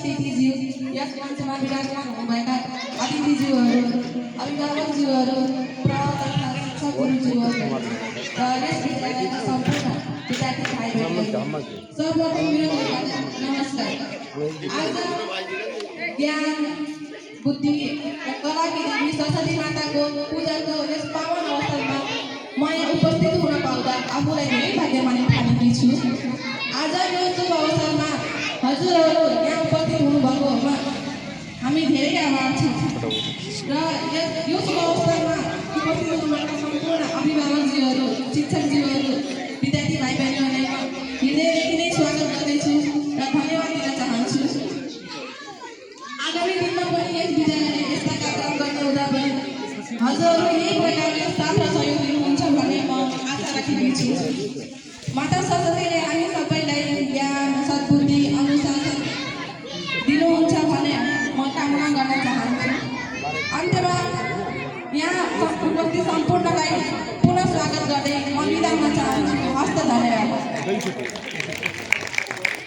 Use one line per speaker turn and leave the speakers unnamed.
अतिथिज्यू, यस मञ्चमा विराजमान हुनुभएका अतिथिज्यूहरू, अभिभावकज्यूहरू, तथा शिक्षक गुरुज्यूहरू र यस विद्यालयका सम्पूर्ण विद्यार्थी भाइ बहिनीहरू सर्वप्रथम मेरो नमस्कार। आज ज्ञान, बुद्धि र कलाकी देवी सरस्वती माताको पूजाको यस पावन अवसरमा म यहाँ उपस्थित हुन पाउँदा आफूलाई धेरै भाग्यमानी ठानेकी छु। आज यो शुभ अवसरमा हजुरहरू यहाँ उपस्थित हुनुभएकोमा हामी धेरै आभार छौँ र यो शुभ अवसरमा उपस्थित हुनुभएका सम्पूर्ण अभिभावकज्यूहरू, शिक्षकज्यूहरू, विद्यार्थी भाइ बहिनीहरूलाई म हृदयदेखि नै स्वागत गर्दैछु र धन्यवाद दिन चाहन्छु। आगामी दिनमा पनि यस विद्यालयले यस्ता कार्यक्रम गर्ने हुँदा पनि हजुरहरू यही प्रकारले साथ र सहयोग दिनुहुन्छ भन्ने म आशा राखेकी छु। माता सरस्वतीले हामी सबैलाई ज्ञान, सद्बुद्धि, अनुशासन दिनुहुन्छ भने म कामना गर्न चाहन्छु। अन्त्यमा यहाँ उपस्थित सम्पूर्णलाई पुनः स्वागत गर्दै म बिदा हुन चाहन्छु। हस्त धन्यवाद।